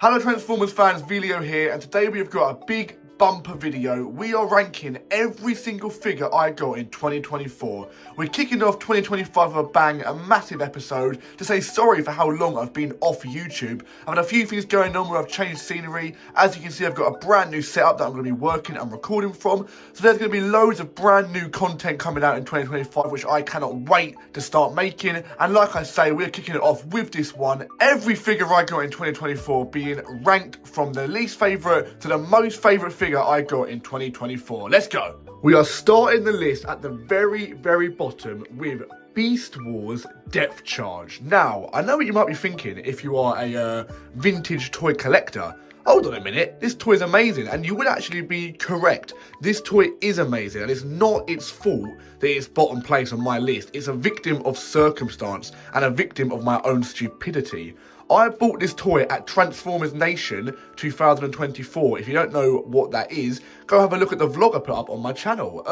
Hello Transformers fans, Veelio here, and today we've got a big bumper video. We are ranking every single figure I got in 2024. We're kicking off 2025 with a bang, a massive episode to say sorry for how long I've been off YouTube. I've had a few things going on where I've changed scenery. As you can see, I've got a brand new setup that I'm going to be working and recording from. So there's going to be loads of brand new content coming out in 2025, which I cannot wait to start making. And like I say, we're kicking it off with this one. Every figure I got in 2024 being ranked from the least favourite to the most favourite figure I got in 2024. Let's go. We are starting the list at the very bottom with Beast Wars Depth Charge. Now, I know what you might be thinking if you are a vintage toy collector. Hold on a minute, this toy is amazing, and you would actually be correct. This toy is amazing, and it's not its fault that it's bottom place on my list. It's a victim of circumstance and a victim of my own stupidity. I bought this toy at Transformers Nation 2024. If you don't know what that is, go have a look at the vlog I put up on my channel.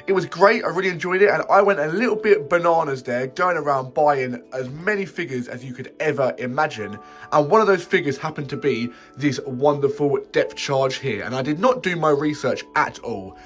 It was great, I really enjoyed it, and I went a little bit bananas there, going around buying as many figures as you could ever imagine. And one of those figures happened to be this wonderful Depth Charge here, and I did not do my research at all.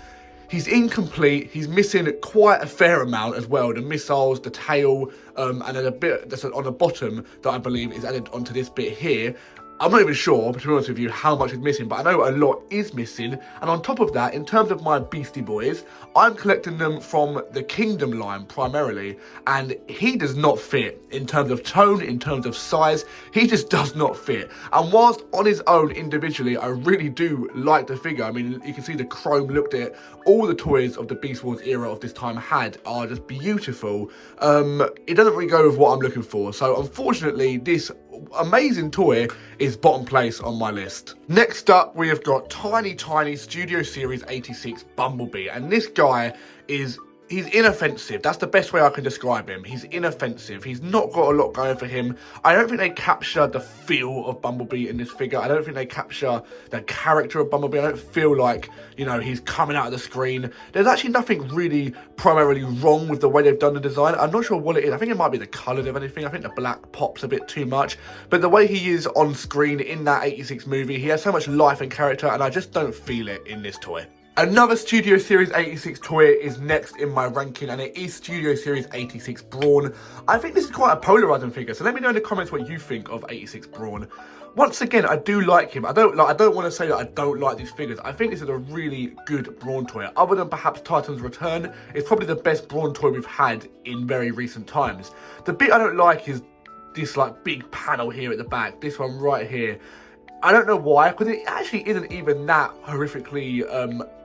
He's incomplete, he's missing quite a fair amount as well, the missiles, the tail, and then a bit that's on the bottom that I believe is added onto this bit here. I'm not even sure, to be honest with you, how much is missing, but I know a lot is missing. And on top of that, in terms of my Beastie Boys, I'm collecting them from the Kingdom line primarily, and he does not fit in terms of tone, in terms of size. He just does not fit. And whilst on his own individually, I really do like the figure. I mean, you can see the chrome look at it. All the toys of the Beast Wars era of this time are just beautiful. It doesn't really go with what I'm looking for. So unfortunately, this amazing toy is bottom place on my list. Next up, we have got Tiny Studio Series 86 Bumblebee, and this guy is he's inoffensive. That's the best way I can describe him. He's inoffensive. He's not got a lot going for him. I don't think they capture the feel of Bumblebee in this figure. I don't think they capture the character of Bumblebee. I don't feel like, you know, he's coming out of the screen. There's actually nothing really primarily wrong with the way they've done the design. I'm not sure what it is. I think it might be the colours of anything. I think the black pops a bit too much. But the way he is on screen in that 86 movie, he has so much life and character, and I just don't feel it in this toy. Another Studio Series 86 toy is next in my ranking, and it is Studio Series 86 Brawn. I think this is quite a polarising figure, so let me know in the comments what you think of 86 Brawn. Once again, I do like him. I don't want to say that I don't like these figures. I think this is a really good Brawn toy. Other than perhaps Titan's Return, it's probably the best Brawn toy we've had in very recent times. The bit I don't like is this like big panel here at the back. This one right here. I don't know why, because it actually isn't even that horrifically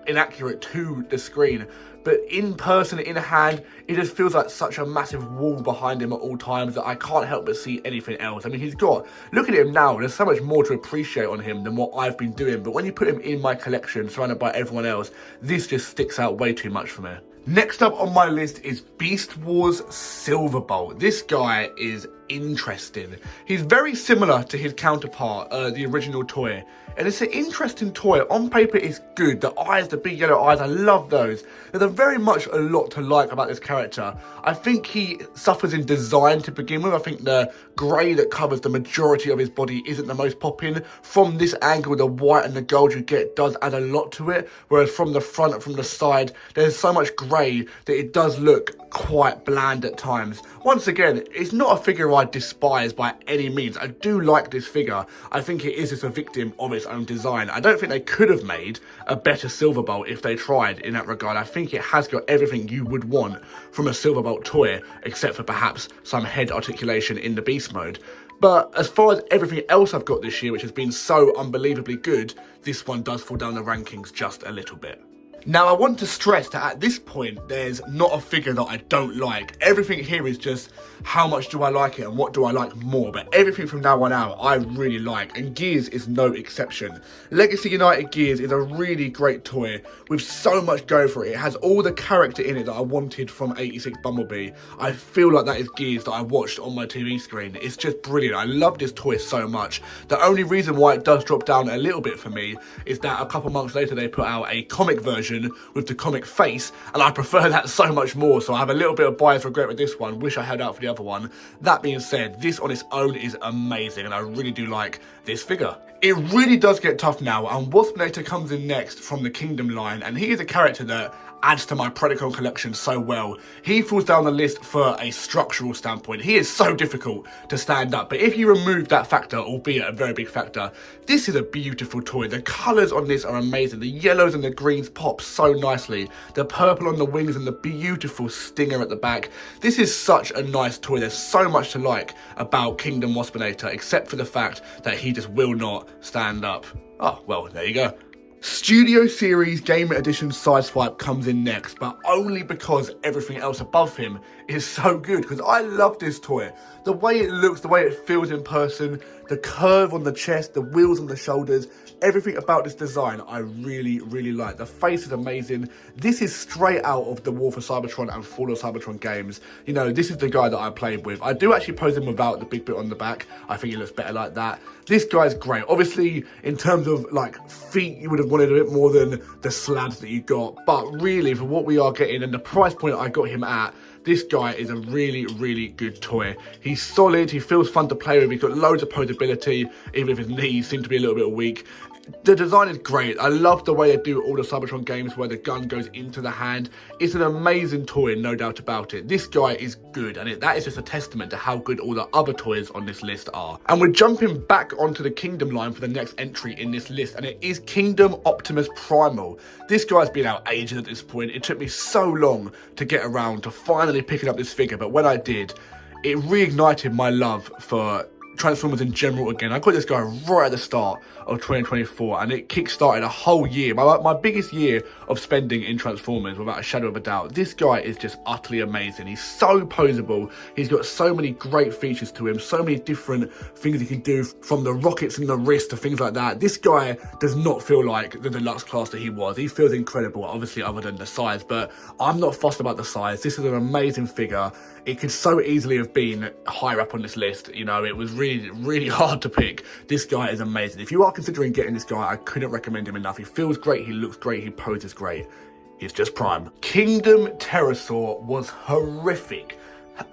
inaccurate to the screen, but in person, in hand, it just feels like such a massive wall behind him at all times that I can't help but see anything else. I mean, look at him now, there's so much more to appreciate on him than what I've been doing, but when you put him in my collection, surrounded by everyone else, this just sticks out way too much for me. Next up on my list is Beast Wars Silverbolt. This guy is interesting. He's very similar to his counterpart, the original toy. And it's an interesting toy. On paper, it's good. The eyes, the big yellow eyes, I love those. There's very much a lot to like about this character. I think he suffers in design to begin with. I think the grey that covers the majority of his body isn't the most popping. From this angle, the white and the gold you get does add a lot to it. Whereas from the front and from the side, there's so much grey that it does look quite bland at times. Once again, it's not a figure I despise by any means. I do like this figure. I think it is just a victim of its own design. I don't think they could have made a better Silverbolt if they tried in that regard. I think it has got everything you would want from a Silverbolt toy, except for perhaps some head articulation in the beast mode. But as far as everything else I've got this year, which has been so unbelievably good, this one does fall down the rankings just a little bit. Now, I want to stress that at this point, there's not a figure that I don't like. Everything here is just how much do I like it and what do I like more. But everything from now on out, I really like. And Gears is no exception. Legacy United Gears is a really great toy with so much going for it. It has all the character in it that I wanted from 86 Bumblebee. I feel like that is Gears that I watched on my TV screen. It's just brilliant. I love this toy so much. The only reason why it does drop down a little bit for me is that a couple months later, they put out a comic version version with the comic face, and I prefer that so much more, so I have a little bit of bias regret with this one. Wish I held out for the other one. That being said, this on its own is amazing, and I really do like this figure. It really does get tough now, and Waspinator comes in next from the Kingdom line, and he is a character that adds to my Predacon collection so well. He falls down the list for a structural standpoint. He is so difficult to stand up, but if you remove that factor, albeit a very big factor, this is a beautiful toy. The colours on this are amazing. The yellows and the greens pop so nicely. The purple on the wings and the beautiful stinger at the back. This is such a nice toy. There's so much to like about Kingdom Waspinator, except for the fact that he just will not stand up. Oh, well, there you go. Studio Series Game Edition Sideswipe comes in next, but only because everything else above him is so good, because I love this toy. The way it looks, the way it feels in person, the curve on the chest, the wheels on the shoulders, everything about this design I really, really like. The face is amazing. This is straight out of the War for Cybertron and Fall of Cybertron games. You know, this is the guy that I played with. I do actually pose him without the big bit on the back. I think he looks better like that. This guy's great. Obviously, in terms of like feet, you would have wanted a bit more than the slabs that you got. But really, for what we are getting and the price point I got him at, this guy is a really, really good toy. He's solid, he feels fun to play with, he's got loads of posability, even if his knees seem to be a little bit weak. The design is great. I love the way they do all the Cybertron games where the gun goes into the hand. It's an amazing toy, no doubt about it. This guy is good, and that is just a testament to how good all the other toys on this list are. And we're jumping back onto the Kingdom line for the next entry in this list, and it is Kingdom Optimus Primal. This guy's been out ages at this point. It took me so long to get around to finally picking up this figure, but when I did, it reignited my love for Transformers in general again. I got this guy right at the start of 2024, and it kick-started a whole year, my biggest year of spending in Transformers, without a shadow of a doubt. This guy is just utterly amazing. He's so poseable. He's got so many great features to him, so many different things he can do, from the rockets in the wrist to things like that. This guy does not feel like the deluxe class that he was. He feels incredible, obviously, other than the size, but I'm not fussed about the size. This is an amazing figure. It could so easily have been higher up on this list. You know, it was really, really hard to pick. This guy is amazing. If you are considering getting this guy, I couldn't recommend him enough. He feels great, he looks great, he poses great. He's just prime. Kingdom Pterosaur was horrific.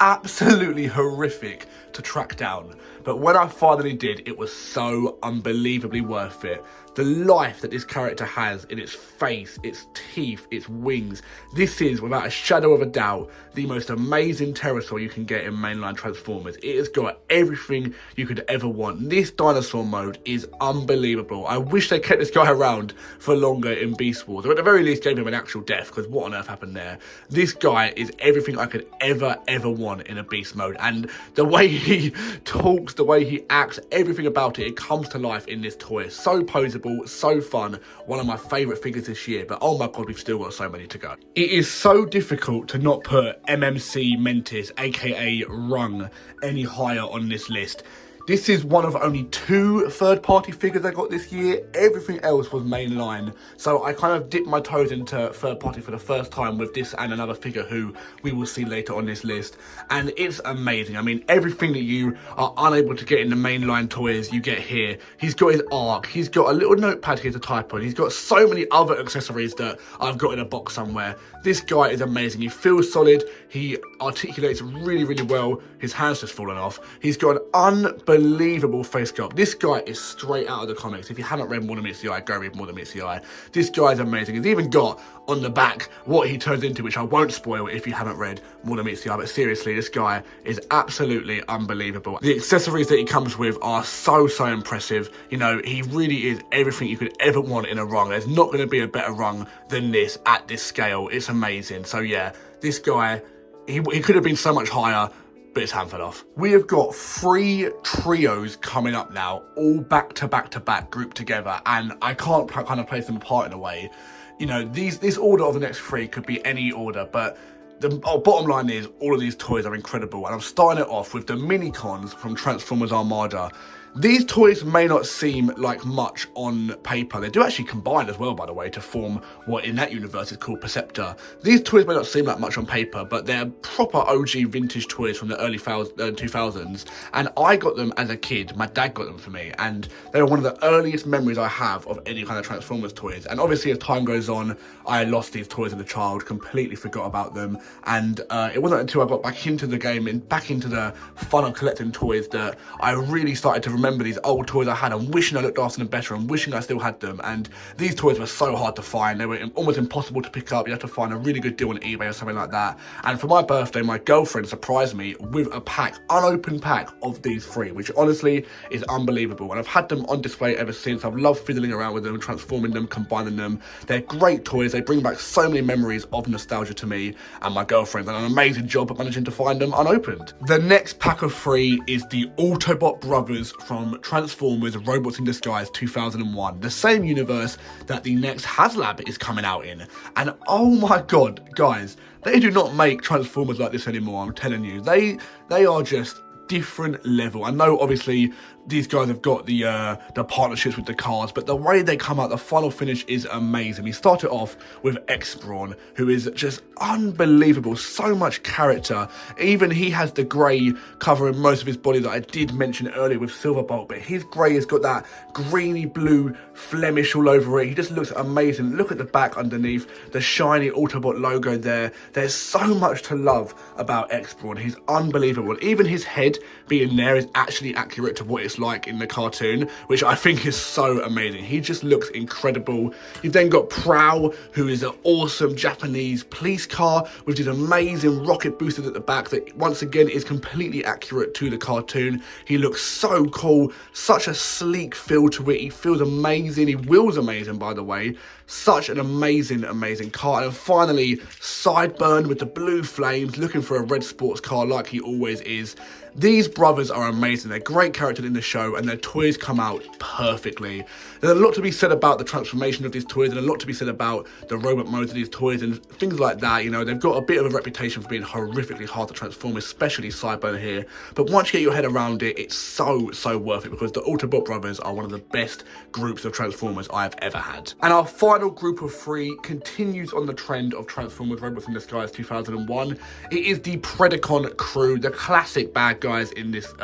Absolutely horrific to track down. But when I finally did, it was so unbelievably worth it. The life that this character has in its face, its teeth, its wings. This is, without a shadow of a doubt, the most amazing pterosaur you can get in mainline Transformers. It has got everything you could ever want. This dinosaur mode is unbelievable. I wish they kept this guy around for longer in Beast Wars, or at the very least gave him an actual death, because what on earth happened there? This guy is everything I could ever want in a Beast mode, and the way he talks, the way he acts, everything about it, it comes to life in this toy. So poseable, so fun, one of my favourite figures this year, but oh my god, we've still got so many to go. It is so difficult to not put MMC Mentis, aka Rung, any higher on this list. This is one of only 2 third-party figures I got this year. Everything else was mainline. So I kind of dipped my toes into third-party for the first time with this and another figure who we will see later on this list. And it's amazing. I mean, everything that you are unable to get in the mainline toys, you get here. He's got his arc. He's got a little notepad here to type on. He's got so many other accessories that I've got in a box somewhere. This guy is amazing. He feels solid. He articulates really, really well. His hand's just fallen off. He's got an unbelievable face sculpt. This guy is straight out of the comics. If you haven't read More Than Meets the Eye, go read More Than Meets the Eye. This guy's amazing. He's even got on the back what he turns into, which I won't spoil if you haven't read More Than Meets the Eye. But seriously, this guy is absolutely unbelievable. The accessories that he comes with are so impressive. You know, he really is everything you could ever want in a rung. There's not going to be a better rung than this at this scale. It's amazing. So yeah, this guy, he could have been so much higher, but his hand fell off. We have got 3 trios coming up now, all back to back grouped together, and I can't kind of place them apart in a way. You know, this order of the next 3 could be any order, but the bottom line is all of these toys are incredible, and I'm starting it off with the Minicons from Transformers Armada. These toys may not seem like much on paper. They do actually combine as well, by the way, to form what in that universe is called Perceptor. These toys may not seem like much on paper, but they're proper OG vintage toys from the early 2000s. And I got them as a kid. My dad got them for me. And they were one of the earliest memories I have of any kind of Transformers toys. And obviously, as time goes on, I lost these toys as a child, completely forgot about them. And it wasn't until I got back into the game and back into the fun of collecting toys that I really started to remember these old toys I had and wishing I looked after them better and wishing I still had them. And these toys were so hard to find. They were almost impossible to pick up. You had to find a really good deal on eBay or something like that. And for my birthday, my girlfriend surprised me with a pack, unopened pack of these 3, which honestly is unbelievable. And I've had them on display ever since. I've loved fiddling around with them, transforming them, combining them. They're great toys. They bring back so many memories of nostalgia to me, and my girlfriend done an amazing job at managing to find them unopened. The next pack of 3 is the Autobot brothers from Transformers Robots in Disguise 2001, the same universe that the next HasLab is coming out in. And oh my god, guys, they do not make Transformers like this anymore, I'm telling you. They are just different level. I know obviously these guys have got the partnerships with the cars, but the way they come out, the final finish is amazing. We started off with X-Brawn, who is just unbelievable, so much character. Even he has the grey covering most of his body that I did mention earlier with Silverbolt, but his grey has got that greeny blue Flemish all over it. He just looks amazing. Look at the back underneath, the shiny Autobot logo there. There's so much to love about X-Brawn. He's unbelievable. Even his head being there is actually accurate to what it's like in the cartoon, which I think is so amazing. He just looks incredible. You've then got Prowl, who is an awesome Japanese police car with these amazing rocket boosters at the back that once again is completely accurate to the cartoon. He looks so cool, such a sleek feel to it. He feels amazing. He wheels amazing, by the way. Such an amazing car. And finally, Sideburn with the blue flames, looking for a red sports car like he always is. These brothers are amazing. They're great characters in the show, and their toys come out perfectly. There's a lot to be said about the transformation of these toys, and a lot to be said about the robot modes of these toys and things like that. You know, they've got a bit of a reputation for being horrifically hard to transform, especially Sideburn here. But once you get your head around it, it's so worth it, because the Autobot brothers are one of the best groups of Transformers I've ever had. And our final group of 3 continues on the trend of Transformers Robots in Disguise 2001. It is the Predacon crew, the classic bad guys in this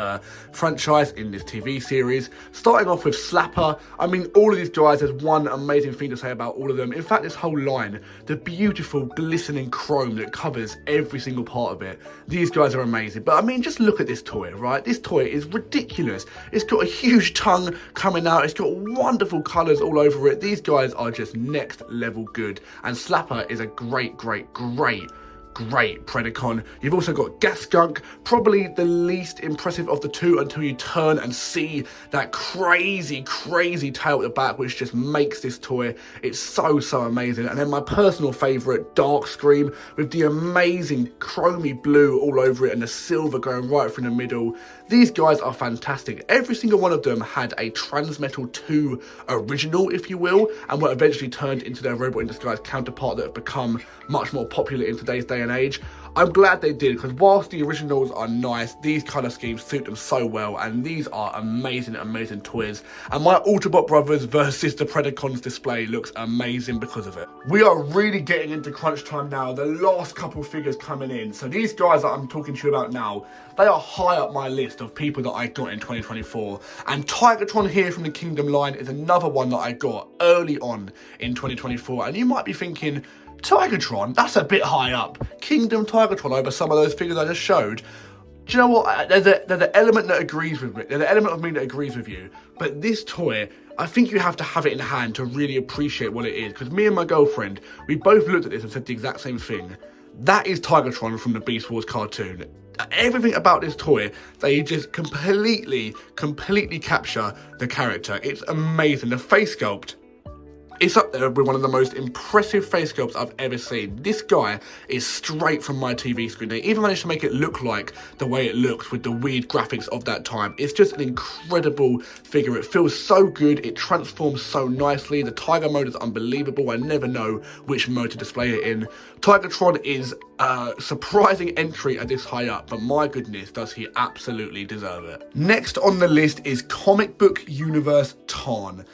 franchise, in this TV series. Starting off with Slapper. I mean, all of these guys, there's one amazing thing to say about all of them. In fact, this whole line, the beautiful glistening chrome that covers every single part of it. These guys are amazing. But I mean, just look at this toy, right? This toy is ridiculous. It's got a huge tongue coming out. It's got wonderful colours all over it. These guys are just next level good. And Slapper is a great Predacon. You've also got Gas Skunk, probably the least impressive of the two until you turn and see that crazy tail at the back, which just makes this toy, it's so amazing. And then my personal favourite, Dark Scream, with the amazing chromy blue all over it and the silver going right through the middle. These guys are fantastic. Every single one of them had a Transmetal 2 original, if you will, and were eventually turned into their Robot in Disguise counterpart that have become much more popular in today's day and age. I'm glad they did, because whilst the originals are nice, these colour schemes suit them so well, and these are amazing toys. And my Autobot brothers versus the Predacons display looks amazing because of it. We are really getting into crunch time now. The last couple figures coming in. So these guys that I'm talking to you about now, they are high up my list of people that I got in 2024. And Tigatron here from the Kingdom line is another one that I got early on in 2024. And you might be thinking, Tigatron, that's a bit high up. Kingdom Tigatron over some of those figures I just showed. Do you know what? There's an element that agrees with me. There's an element of me that agrees with you. But this toy, I think you have to have it in hand to really appreciate what it is. Because me and my girlfriend, we both looked at this and said the exact same thing. That is Tigatron from the Beast Wars cartoon. Everything about this toy, they just completely capture the character. It's amazing. The face sculpt It's up there with one of the most impressive face sculpts I've ever seen. This guy is straight from my TV screen. They even managed to make it look like the way it looks with the weird graphics of that time. It's just an incredible figure. It feels so good. It transforms so nicely. The Tiger mode is unbelievable. I never know which mode to display it in. Tigertron is a surprising entry at this high up, but my goodness, does he absolutely deserve it. Next on the list is Comic Book Universe Tarn.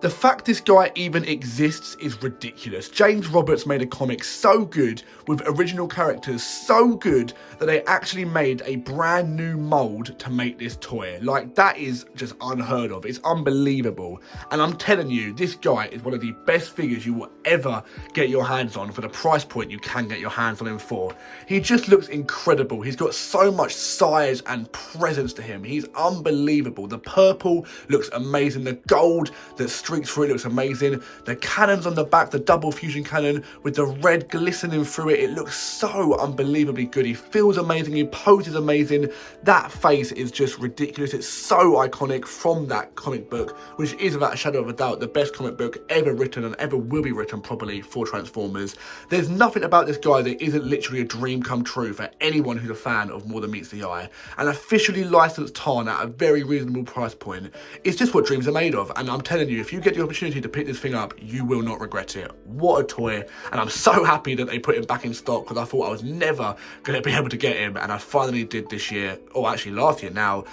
The fact this guy even exists is ridiculous. James Roberts made a comic so good, with original characters so good, that they actually made a brand new mold to make this toy. Like, that is just unheard of. It's unbelievable. And I'm telling you, this guy is one of the best figures you will ever get your hands on for the price point you can get your hands on him for. He just looks incredible. He's got so much size and presence to him. He's unbelievable. The purple looks amazing. The gold that streaks through it looks amazing. The cannons on the back, the double fusion cannon with the red glistening through it, it looks so unbelievably good. He feels amazing, he poses amazing. That face is just ridiculous. It's so iconic from that comic book, which is without a shadow of a doubt the best comic book ever written and ever will be written probably for Transformers. There's nothing about this guy that isn't literally a dream come true for anyone who's a fan of More Than Meets the Eye. An officially licensed Tarn at a very reasonable price point. It's just what dreams are made of, and I'm telling you, if you get the opportunity to pick this thing up, you will not regret it. What a toy, and I'm so happy that they put him back in stock, because I thought I was never going to be able to get him, and I finally did this year, or actually last year now,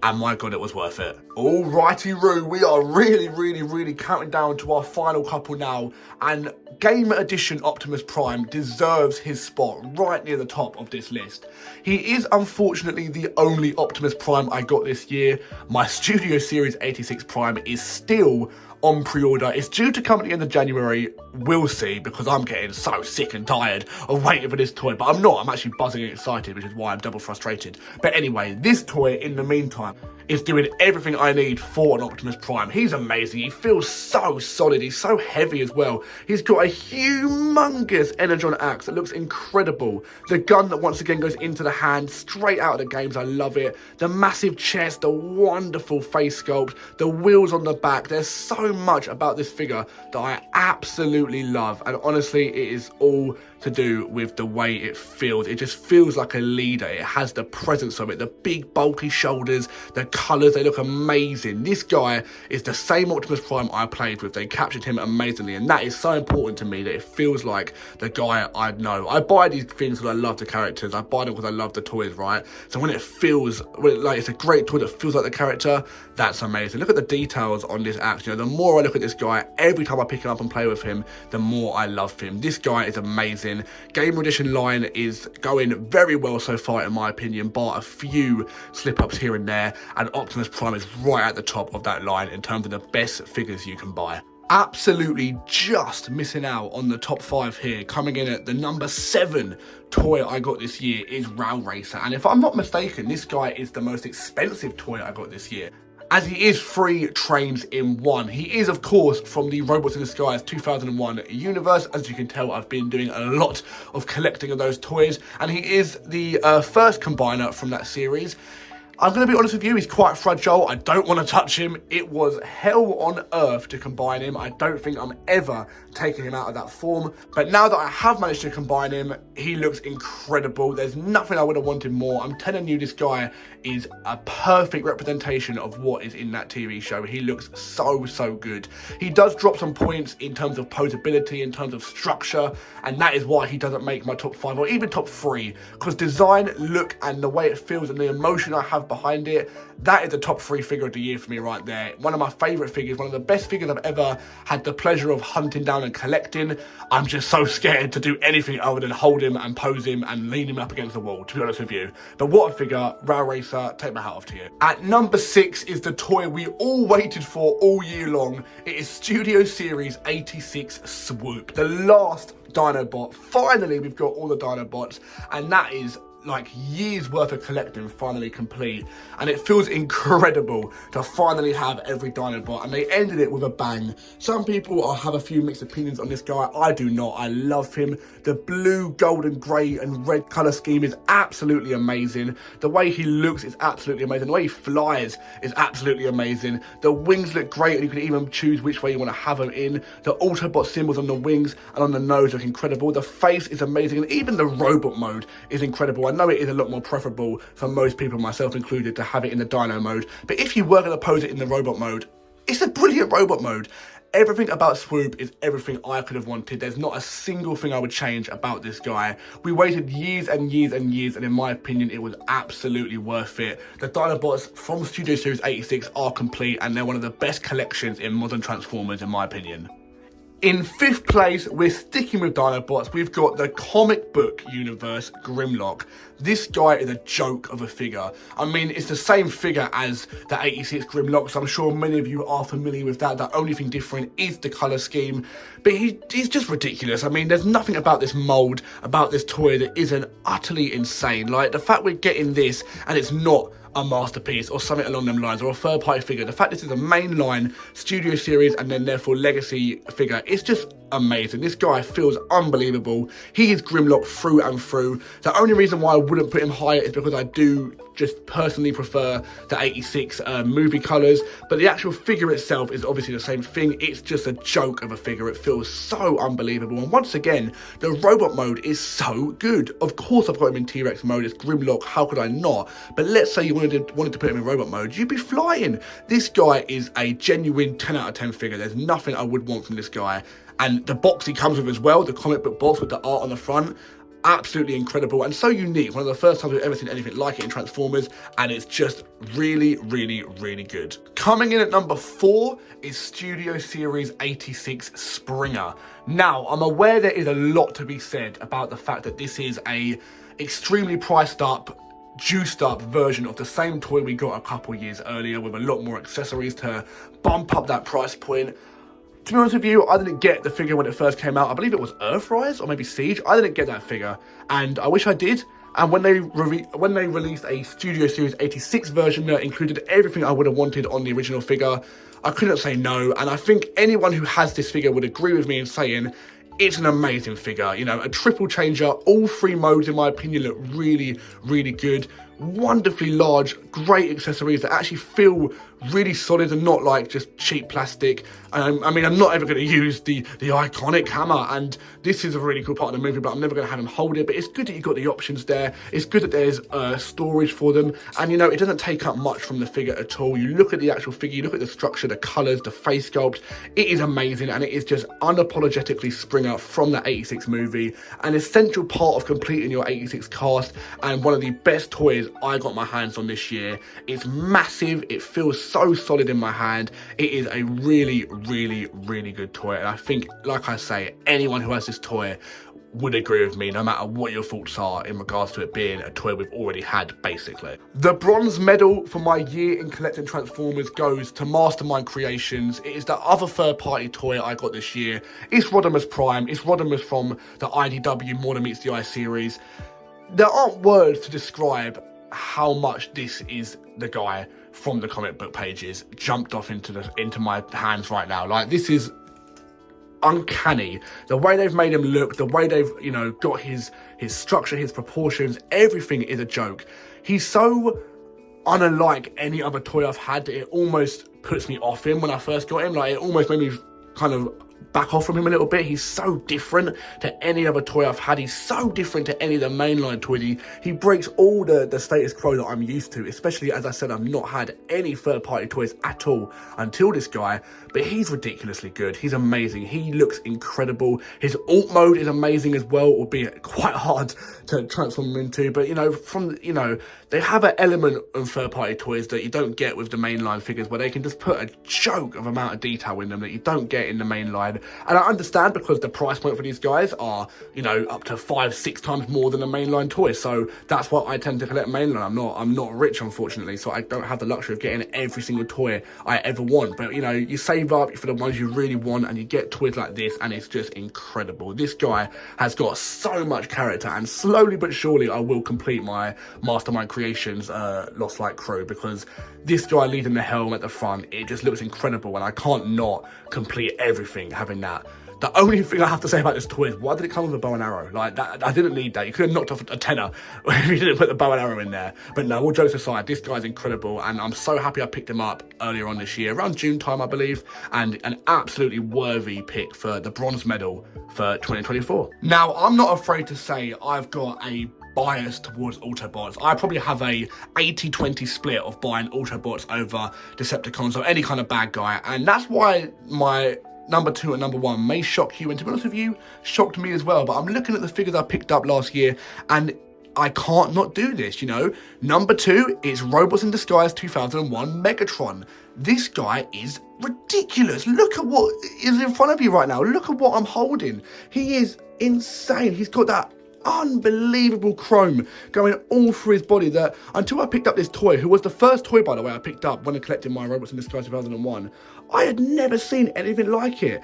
and my god, it was worth it. Alrighty Roo, we are really counting down to our final couple now, and Game Edition Optimus Prime deserves his spot right near the top of this list. He is unfortunately the only Optimus Prime I got this year. My Studio Series 86 Prime is still on pre-order. It's due to come at the end of January. We'll see, because I'm getting so sick and tired of waiting for this toy, but I'm not. I'm actually buzzing and excited, which is why I'm double frustrated. But anyway, this toy in the meantime is doing everything I need for an Optimus Prime. He's amazing. He feels so solid. He's so heavy as well. He's got a humongous Energon axe that looks incredible. The gun that once again goes into the hand straight out of the games. I love it. The massive chest, the wonderful face sculpt, the wheels on the back. There's so much about this figure that I absolutely love, and honestly, it is all to do with the way it feels. It just feels like a leader. It has the presence of it, the big bulky shoulders, the colours, they look amazing. This guy is the same Optimus Prime I played with. They captured him amazingly, and that is so important to me, that it feels like the guy I know. I buy these things because I love the characters. I buy them because I love the toys, right? So when it feels like it's a great toy that feels like the character, that's amazing. Look at the details on this axe. You know, the more I look at this guy, every time I pick him up and play with him, the more I love him. This guy is amazing. Game Edition line is going very well so far, in my opinion, bar a few slip-ups here and there, and Optimus Prime is right at the top of that line in terms of the best figures you can buy. Absolutely just missing out on the top 5 here. Coming in at the number 7 toy I got this year is Rail Racer, and if I'm not mistaken, this guy is the most expensive toy I got this year, as he is 3 trains in 1. He is, of course, from the Robots in Disguise 2001 universe. As you can tell, I've been doing a lot of collecting of those toys, and he is the first combiner from that series. I'm going to be honest with you, he's quite fragile. I don't want to touch him. It was hell on earth to combine him. I don't think I'm ever taking him out of that form. But now that I have managed to combine him, he looks incredible. There's nothing I would have wanted more. I'm telling you, this guy is a perfect representation of what is in that TV show. He looks so good. He does drop some points in terms of posability, in terms of structure, and that is why he doesn't make my top 5 or even top 3. Because design, look, and the way it feels and the emotion I have behind it, that is the top 3 figure of the year for me right there. One of my favourite figures, one of the best figures I've ever had the pleasure of hunting down and collecting. I'm just so scared to do anything other than hold him and pose him and lean him up against the wall, to be honest with you. But what a figure. Rail Racer, take my hat off to you. At number 6 is the toy we all waited for all year long. It is Studio Series 86 Swoop, the last Dinobot. Finally, we've got all the Dinobots, and that is like years worth of collecting finally complete, and it feels incredible to finally have every Dinobot, and they ended it with a bang. Some people have a few mixed opinions on this guy. I do not. I love him. The blue, golden, grey and red colour scheme is absolutely amazing. The way he looks is absolutely amazing. The way he flies is absolutely amazing. The wings look great, and you can even choose which way you want to have them in. The Autobot symbols on the wings and on the nose look incredible. The face is amazing, and even the robot mode is incredible. I know it is a lot more preferable for most people, myself included, to have it in the Dino mode, but if you were going to pose it in the robot mode, it's a brilliant robot mode. Everything about Swoop is everything I could have wanted. There's not a single thing I would change about this guy. We waited years and years and years, and in my opinion, it was absolutely worth it. The Dinobots from Studio Series 86 are complete, and they're one of the best collections in modern Transformers, in my opinion. In 5th place, we're sticking with Dinobots. We've got the comic book universe Grimlock. This guy is a joke of a figure. I mean, it's the same figure as the 86 Grimlock, so I'm sure many of you are familiar with that. The only thing different is the colour scheme, but he's just ridiculous. I mean, there's nothing about this mould, about this toy that isn't utterly insane. Like, the fact we're getting this and it's not a masterpiece or something along them lines, or a third-party figure. The fact this is a mainline Studio Series and then therefore legacy figure, it's just amazing. This guy feels unbelievable. He is Grimlock through and through. The only reason why I wouldn't put him higher is because I do just personally prefer the 86 movie colours, but the actual figure itself is obviously the same thing. It's just a joke of a figure. It feels so unbelievable, and once again, the robot mode is so good. Of course I've got him in T-Rex mode. It's Grimlock, how could I not? But let's say you wanted to put him in robot mode, you'd be flying. This guy is a genuine 10 out of 10 figure. There's nothing I would want from this guy. And the box he comes with as well, the comic book box with the art on the front, absolutely incredible and so unique. One of the first times we've ever seen anything like it in Transformers, and it's just really, really, really good. Coming in at number 4 is Studio Series 86 Springer. Now, I'm aware there is a lot to be said about the fact that this is a extremely priced up, juiced up version of the same toy we got a couple years earlier, with a lot more accessories to bump up that price point. To be honest with you, I didn't get the figure when it first came out. I believe it was Earthrise or maybe Siege. I didn't get that figure, and I wish I did. And when they released a Studio Series 86 version that included everything I would have wanted on the original figure, I couldn't say no. And I think anyone who has this figure would agree with me in saying it's an amazing figure. You know, a triple changer. All 3 modes, in my opinion, look really, really good. Wonderfully large, great accessories that actually feel really solid and not like just cheap plastic. I mean, I'm not ever going to use the iconic hammer, and this is a really cool part of the movie, but I'm never going to have him hold it. But it's good that you've got the options there. It's good that there's storage for them, and you know, it doesn't take up much from the figure at all. You look at the actual figure, you look at the structure, the colours, the face sculpt, it is amazing, and it is just unapologetically Springer from the 86 movie, an essential part of completing your 86 cast, and one of the best toys I got my hands on this year. It's massive, it feels so solid in my hand. It is a really, really, really good toy, and I think, like I say, anyone who has this toy would agree with me, no matter what your thoughts are in regards to it being a toy we've already had, basically. The bronze medal for my year in collecting Transformers goes to Mastermind Creations. It is the other third-party toy I got this year. It's Rodimus Prime. It's Rodimus from the IDW More Than Meets the Eye series. There aren't words to describe how much this is the guy from the comic book pages jumped off into my hands right now. Like, this is uncanny. The way they've made him look, the way they've, you know, got his structure, his proportions, everything is a joke. He's so unlike any other toy I've had that it almost puts me off him when I first got him. Like, it almost made me kind of back off from him a little bit. He's so different to any other toy I've had. He's so different to any of the mainline toys. He breaks all the status quo that I'm used to, especially, as I said, I've not had any third-party toys at all until this guy, but he's ridiculously good. He's amazing. He looks incredible. His alt mode is amazing as well, albeit quite hard to transform him into, but, you know, they have an element of third-party toys that you don't get with the mainline figures, where they can just put a joke of amount of detail in them that you don't get in the mainline. mine. And I understand because the price point for these guys are, you know, up to 5-6 times more than a mainline toy. So that's why I tend to collect mainline. I'm not rich, unfortunately, so I don't have the luxury of getting every single toy I ever want. But, you know, you save up for the ones you really want and you get toys like this, and it's just incredible. This guy has got so much character, and slowly but surely I will complete my Mastermind Creations Lost Light crew, because this guy leading the helm at the front, it just looks incredible, and I can't not complete everything having that. The only thing I have to say about this toy is, why did it come with a bow and arrow? Like, that, I didn't need that. You could have knocked off a tenner if you didn't put the bow and arrow in there. But no, all jokes aside, this guy's incredible, and I'm so happy I picked him up earlier on this year, around June time, I believe, and an absolutely worthy pick for the bronze medal for 2024. Now, I'm not afraid to say I've got a bias towards Autobots. I probably have a 80-20 split of buying Autobots over Decepticons or any kind of bad guy, and that's why my number 2 and number 1 may shock you, and to be honest with you, shocked me as well. But I'm looking at the figures I picked up last year, and I can't not do this, you know. Number 2 is Robots in Disguise 2001 Megatron. This guy is ridiculous. Look at what is in front of you right now. Look at what I'm holding. He is insane. He's got that unbelievable chrome going all through his body that, until I picked up this toy, who was the first toy, by the way, I picked up when I collected my Robots in Disguise 2001, I had never seen anything like it.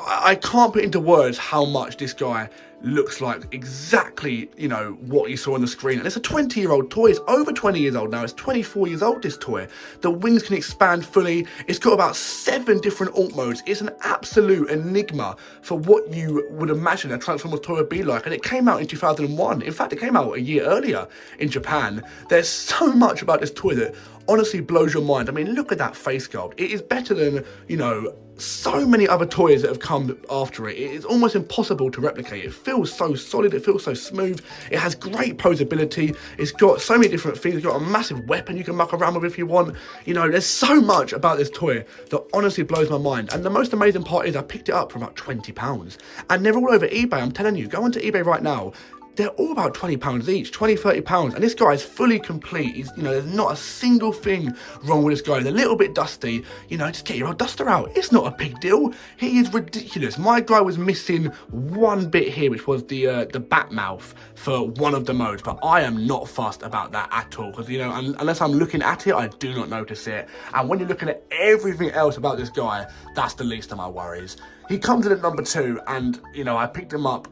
I can't put into words how much this guy looks like exactly, you know, what you saw on the screen. And it's a 20-year-old toy. It's over 20 years old now. It's 24 years old, this toy. The wings can expand fully. It's got about 7 different alt modes. It's an absolute enigma for what you would imagine a Transformers toy would be like. And it came out in 2001. In fact, it came out a year earlier in Japan. There's so much about this toy that honestly blows your mind. I mean, look at that face sculpt. It is better than, you know, so many other toys that have come after it. It is almost impossible to replicate. It feels so solid, it feels so smooth, it has great posability, it's got so many different things, it's got a massive weapon you can muck around with if you want. You know, there's so much about this toy that honestly blows my mind. And the most amazing part is I picked it up for about £20, and they're all over eBay. I'm telling you, go onto eBay right now. They're all about £20 each, £20-30, and this guy is fully complete. He's, you know, there's not a single thing wrong with this guy. He's a little bit dusty, you know, just get your old duster out. It's not a big deal. He is ridiculous. My guy was missing one bit here, which was the bat mouth for one of the modes, but I am not fussed about that at all, because, you know, unless I'm looking at it, I do not notice it. And when you're looking at everything else about this guy, that's the least of my worries. He comes in at number 2, and, you know, I picked him up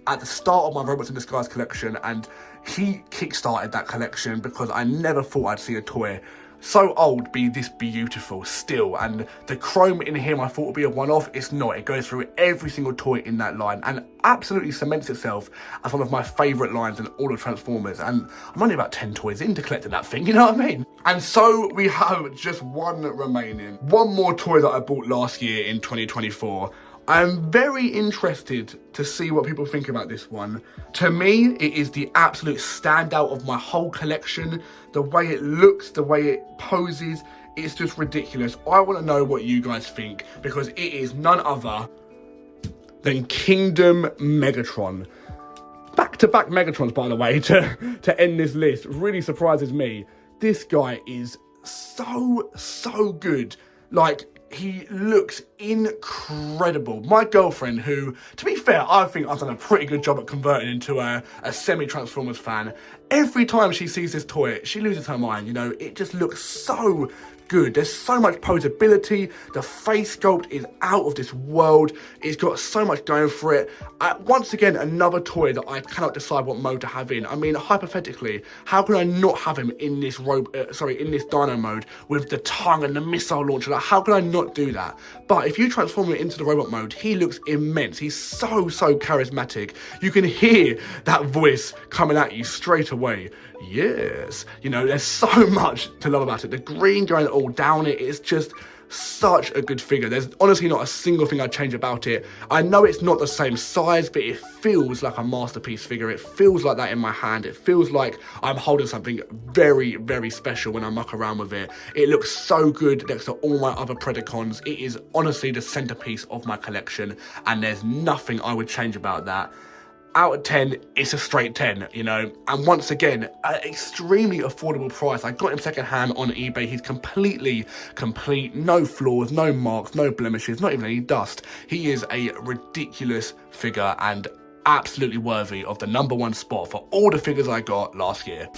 at the start of my Robots in Disguise collection, and he kickstarted that collection because I never thought I'd see a toy so old be this beautiful still. And the chrome in him I thought would be a one-off. It's not. It goes through every single toy in that line and absolutely cements itself as one of my favourite lines in all of Transformers. And I'm only about 10 toys into collecting that thing, you know what I mean? And so we have just one remaining. One more toy that I bought last year in 2024. I'm very interested to see what people think about this one. To me, it is the absolute standout of my whole collection. The way it looks, the way it poses, it's just ridiculous. I want to know what you guys think, because it is none other than Kingdom Megatron. Back-to-back Megatrons, by the way, to end this list. Really surprises me. This guy is so good. Like, he looks incredible. My girlfriend, who, to be fair, I think I've done a pretty good job at converting into a semi-Transformers fan, every time she sees this toy, she loses her mind, you know? It just looks so good. There's so much posability. The face sculpt is out of this world. It's got so much going for it. Once again, another toy that I cannot decide what mode to have in. I mean, hypothetically, how can I not have him in this in this Dino mode with the tongue and the missile launcher? Like, how can I not do that? But if you transform him into the robot mode, he looks immense. He's so charismatic. You can hear that voice coming at you straight away. Yes. You know, there's so much to love about it. The green going all down it is just such a good figure. There's honestly not a single thing I'd change about it. I know it's not the same size, but it feels like a masterpiece figure. It feels like that in my hand. It feels like I'm holding something very special when I muck around with it. It looks so good next to all my other Predacons. It is honestly the centerpiece of my collection, and there's nothing I would change about that. out of 10, it's a straight 10, you know. And once again, an extremely affordable price. I got him secondhand on eBay. He's completely complete, no flaws, no marks, no blemishes, not even any dust. He is a ridiculous figure and absolutely worthy of the #1 spot for all the figures I got last year.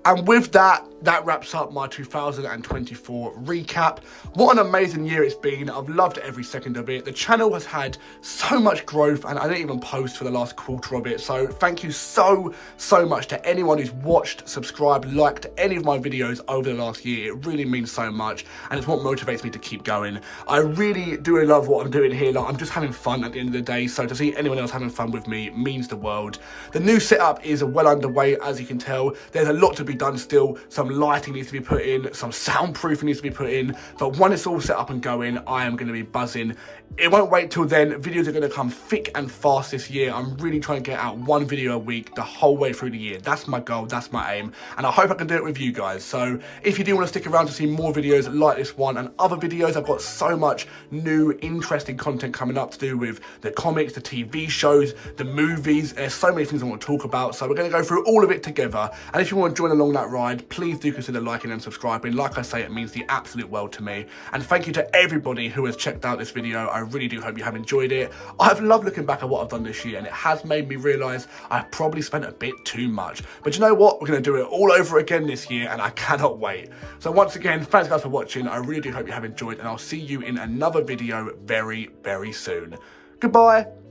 And with that wraps up my 2024 recap. What an amazing year it's been. I've loved every second of it. The channel has had so much growth, and I didn't even post for the last quarter of it. So thank you so much to anyone who's watched, subscribed, liked any of my videos over the last year. It really means so much, and it's what motivates me to keep going. I really do love what I'm doing here. Like, I'm just having fun at the end of the day. So to see anyone else having fun with me means the world. The new setup is well underway, as you can tell. There's a lot to be done still. Some lighting needs to be put in, some soundproofing needs to be put in, but when it's all set up and going, I am going to be buzzing. It won't wait till then. Videos are going to come thick and fast this year. I'm really trying to get out 1 video a week the whole way through the year. That's my goal, that's my aim, and I hope I can do it with you guys. So if you do want to stick around to see more videos like this one and other videos, I've got so much new interesting content coming up to do with the comics, the TV shows, the movies. There's so many things I want to talk about, so we're going to go through all of it together. And if you want to join along that ride, please do consider liking and subscribing. Like I say, it means the absolute world to me. And thank you to everybody who has checked out this video. I really do hope you have enjoyed it. I've loved looking back at what I've done this year, and it has made me realise I've probably spent a bit too much. But you know what? We're going to do it all over again this year, and I cannot wait. So once again, thanks guys for watching. I really do hope you have enjoyed, and I'll see you in another video very soon. Goodbye.